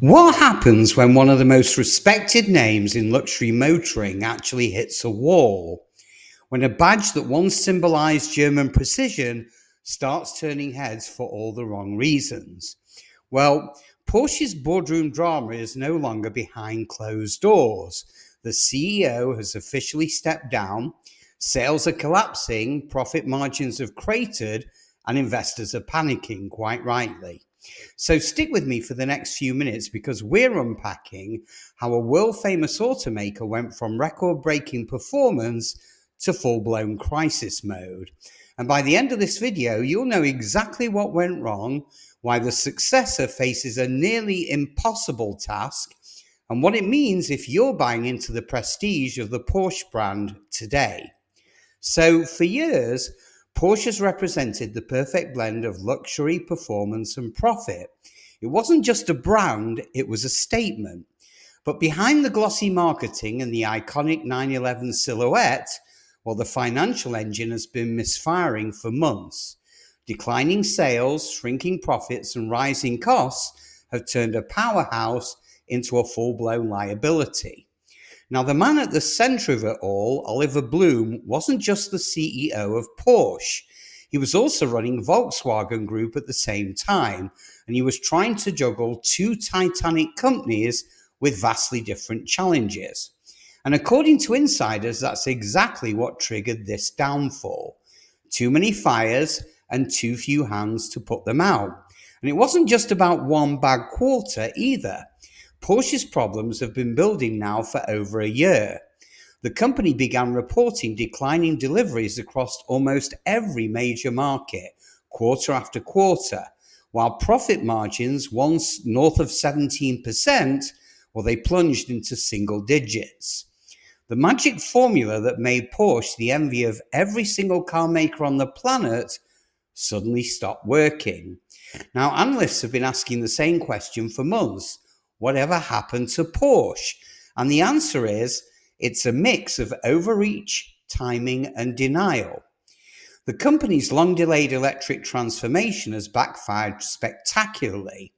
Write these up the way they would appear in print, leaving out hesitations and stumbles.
What happens when one of the most respected names in luxury motoring actually hits a wall? When a badge that once symbolized German precision starts turning heads for all the wrong reasons? Well, Porsche's boardroom drama is no longer behind closed doors. The CEO has officially stepped down, sales are collapsing, profit margins have cratered, and investors are panicking, quite rightly. So stick with me for the next few minutes because we're unpacking how a world famous automaker went from record breaking performance to full blown crisis mode. And by the end of this video, you'll know exactly what went wrong, why the successor faces a nearly impossible task, and what it means if you're buying into the prestige of the Porsche brand today. So, for years, Porsche's represented the perfect blend of luxury, performance, and profit. It wasn't just a brand, it was a statement. But behind the glossy marketing and the iconic 911 silhouette, well, the financial engine has been misfiring for months. Declining sales, shrinking profits, and rising costs have turned a powerhouse into a full blown liability. Now, the man at the center of it all, Oliver Blume, wasn't just the CEO of Porsche. He was also running Volkswagen Group at the same time, and he was trying to juggle two titanic companies with vastly different challenges. And according to insiders, that's exactly what triggered this downfall. Too many fires and too few hands to put them out. And it wasn't just about one bad quarter either. Porsche's problems have been building now for over a year. The company began reporting declining deliveries across almost every major market, quarter after quarter, while profit margins, once north of 17%, well, they plunged into single digits. The magic formula that made Porsche the envy of every single car maker on the planet suddenly stopped working. Now, analysts have been asking the same question for months. Whatever happened to Porsche? And the answer is it's a mix of overreach, timing, and denial. The company's long delayed electric transformation has backfired spectacularly,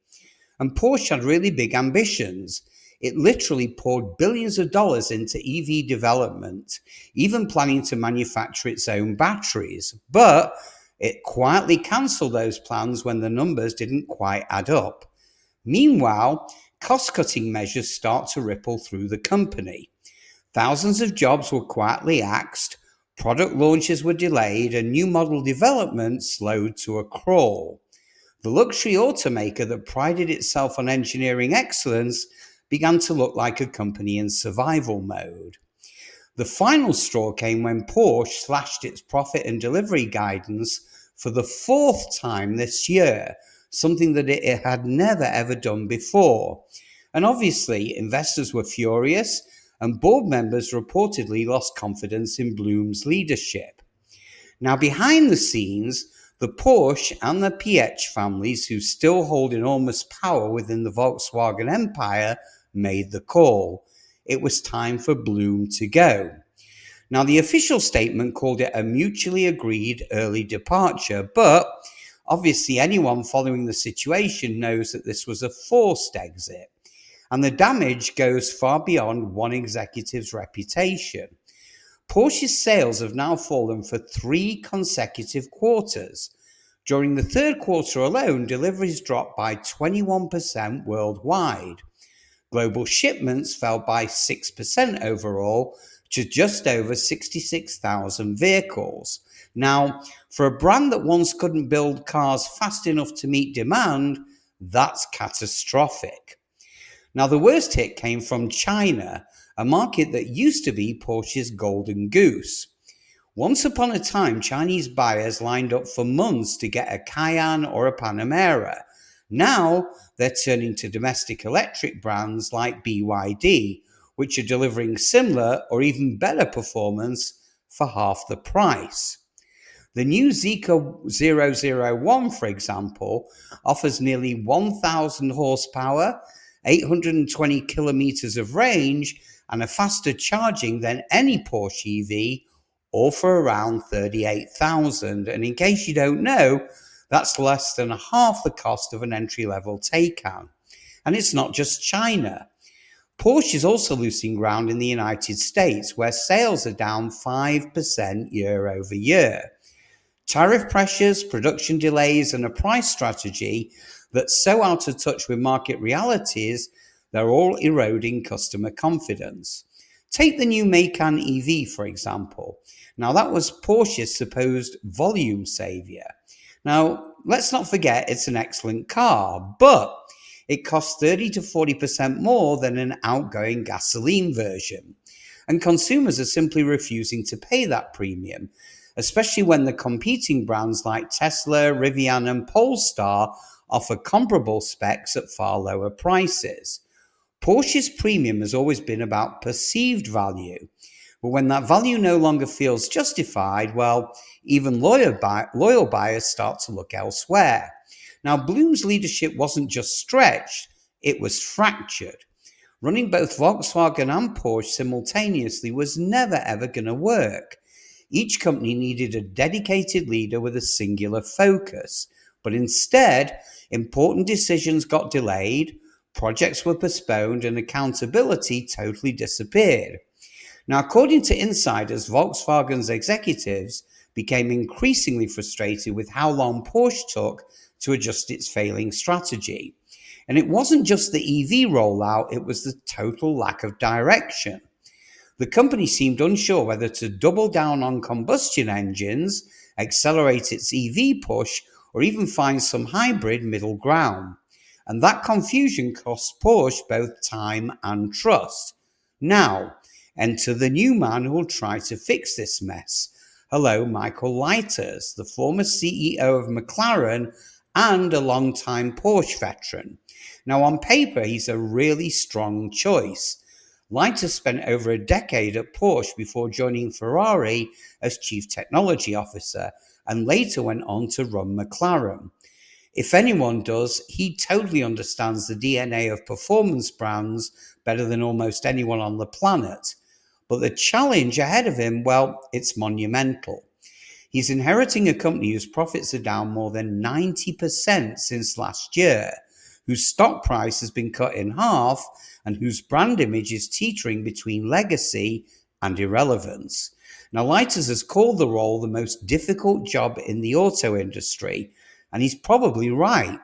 and Porsche had really big ambitions. It literally poured billions of dollars into EV development, even planning to manufacture its own batteries. But it quietly cancelled those plans when the numbers didn't quite add up. Meanwhile, cost-cutting measures start to ripple through the company. Thousands of jobs were quietly axed, product launches were delayed, and new model development slowed to a crawl. The luxury automaker that prided itself on engineering excellence began to look like a company in survival mode. The final straw came when Porsche slashed its profit and delivery guidance for the fourth time this year, something that it had never ever done before. And obviously, investors were furious, and board members reportedly lost confidence in Blume's leadership. Now, behind the scenes, the Porsche and the Piech families, who still hold enormous power within the Volkswagen empire, made the call. It was time for Blume to go. Now, the official statement called it a mutually agreed early departure, but obviously anyone following the situation knows that this was a forced exit. And the damage goes far beyond one executive's reputation. Porsche's sales have now fallen for 3 consecutive quarters. During the third quarter alone, deliveries dropped by 21% worldwide. Global shipments fell by 6% overall to just over 66,000 vehicles. Now, for a brand that once couldn't build cars fast enough to meet demand, that's catastrophic. Now, the worst hit came from China, a market that used to be Porsche's golden goose. Once upon a time, Chinese buyers lined up for months to get a Cayenne or a Panamera. Now, they're turning to domestic electric brands like BYD, which are delivering similar or even better performance for half the price. The new Zeekr 001, for example, offers nearly 1,000 horsepower, 820 kilometers of range, and a faster charging than any Porsche EV, all for around 38,000. And in case you don't know, that's less than half the cost of an entry-level Taycan. And it's not just China. Porsche is also losing ground in the United States, where sales are down 5% year over year. Tariff pressures, production delays, and a price strategy that's so out of touch with market realities, they're all eroding customer confidence. Take the new Macan EV, for example. Now, that was Porsche's supposed volume savior. Now, let's not forget it's an excellent car, but it costs 30 to 40% more than an outgoing gasoline version. And consumers are simply refusing to pay that premium, especially when the competing brands like Tesla, Rivian, and Polestar offer comparable specs at far lower prices. Porsche's premium has always been about perceived value, but when that value no longer feels justified, well, even loyal buyers start to look elsewhere. Now, Blume's leadership wasn't just stretched, it was fractured. Running both Volkswagen and Porsche simultaneously was never ever going to work. Each company needed a dedicated leader with a singular focus, but instead, important decisions got delayed, projects were postponed, and accountability totally disappeared. Now, according to insiders, Volkswagen's executives became increasingly frustrated with how long Porsche took to adjust its failing strategy. And it wasn't just the EV rollout, it was the total lack of direction. The company seemed unsure whether to double down on combustion engines, accelerate its EV push, or even find some hybrid middle ground. And that confusion cost Porsche both time and trust. Now, enter the new man who will try to fix this mess. Hello, Michael Leiters, the former CEO of McLaren and a long-time Porsche veteran. Now, on paper, he's a really strong choice. Leiters spent over a decade at Porsche before joining Ferrari as Chief Technology Officer and later went on to run McLaren. If anyone does, he totally understands the DNA of performance brands better than almost anyone on the planet. But the challenge ahead of him, well, it's monumental. He's inheriting a company whose profits are down more than 90% since last year, whose stock price has been cut in half, and whose brand image is teetering between legacy and irrelevance. Now, Leiters has called the role the most difficult job in the auto industry, and he's probably right.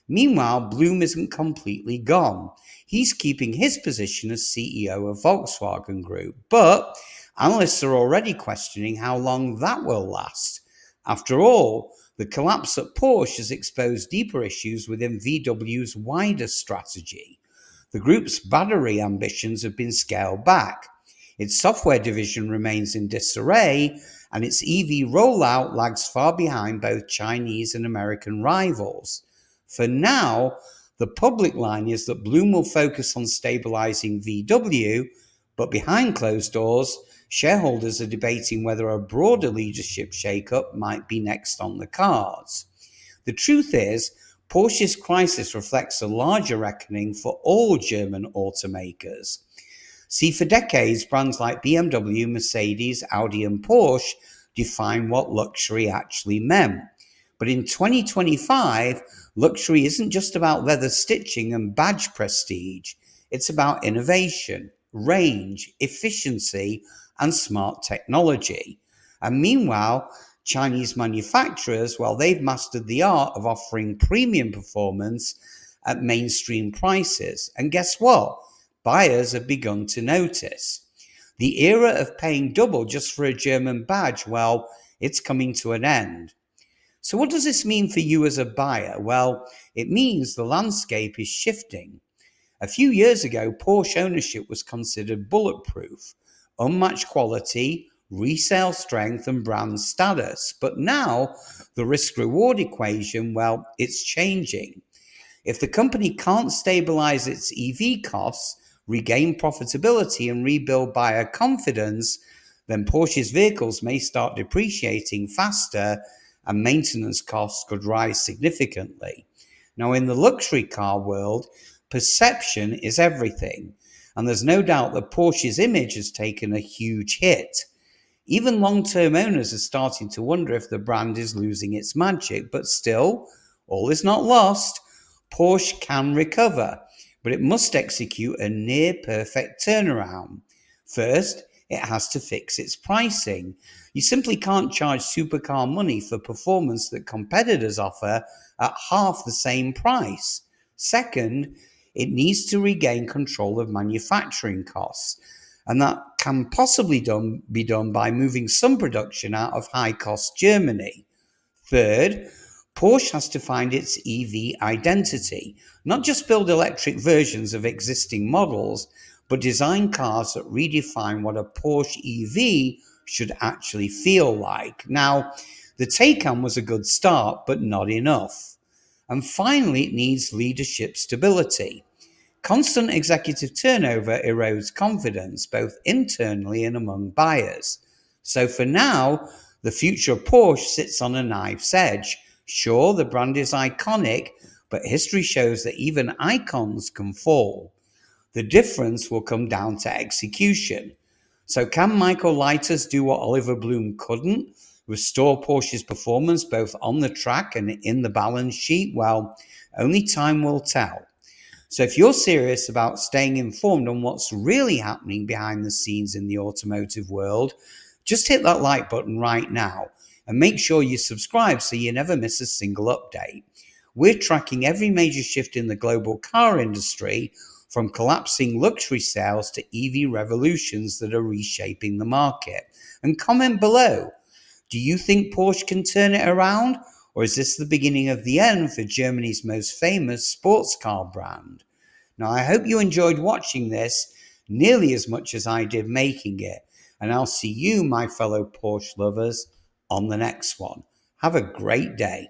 Meanwhile, Blume isn't completely gone. He's keeping his position as CEO of Volkswagen Group, but analysts are already questioning how long that will last. After all, the collapse at Porsche has exposed deeper issues within VW's wider strategy. The group's battery ambitions have been scaled back. Its software division remains in disarray, and its EV rollout lags far behind both Chinese and American rivals. For now, the public line is that Blume will focus on stabilizing VW, but behind closed doors, shareholders are debating whether a broader leadership shakeup might be next on the cards. The truth is, Porsche's crisis reflects a larger reckoning for all German automakers. See, for decades, brands like BMW, Mercedes, Audi, and Porsche defined what luxury actually meant. But in 2025, luxury isn't just about leather stitching and badge prestige. It's about innovation, range, efficiency, and smart technology. And meanwhile, Chinese manufacturers, well, they've mastered the art of offering premium performance at mainstream prices. And guess what? Buyers have begun to notice. The era of paying double just for a German badge, well, it's coming to an end. So what does this mean for you as a buyer? Well, it means the landscape is shifting. A few years ago, Porsche ownership was considered bulletproof, unmatched quality, resale strength, and brand status. But now, the risk-reward equation, well, it's changing. If the company can't stabilize its EV costs, regain profitability, and rebuild buyer confidence, then Porsche's vehicles may start depreciating faster and maintenance costs could rise significantly. Now, in the luxury car world, perception is everything, and there's no doubt that Porsche's image has taken a huge hit. Even long-term owners are starting to wonder if the brand is losing its magic, but still, all is not lost. Porsche can recover. but it must execute a near perfect turnaround. First, it has to fix its pricing. You simply can't charge supercar money for performance that competitors offer at half the same price. Second, it needs to regain control of manufacturing costs, and that can possibly be done by moving some production out of high cost Germany. Third, Porsche has to find its EV identity, not just build electric versions of existing models, but design cars that redefine what a Porsche EV should actually feel like. Now, the Taycan was a good start, but not enough. And finally, it needs leadership stability. Constant executive turnover erodes confidence, both internally and among buyers. So for now, the future of Porsche sits on a knife's edge. Sure, the brand is iconic, but history shows that even icons can fall. The difference will come down to execution. So can Michael Leiters do what Oliver Blume couldn't? Restore Porsche's performance both on the track and in the balance sheet? Well, only time will tell. So if you're serious about staying informed on what's really happening behind the scenes in the automotive world, just hit that like button right now and make sure you subscribe so you never miss a single update. We're tracking every major shift in the global car industry, from collapsing luxury sales to EV revolutions that are reshaping the market. And comment below, do you think Porsche can turn it around? Or is this the beginning of the end for Germany's most famous sports car brand? Now, I hope you enjoyed watching this nearly as much as I did making it. And I'll see you, my fellow Porsche lovers, on the next one. Have a great day.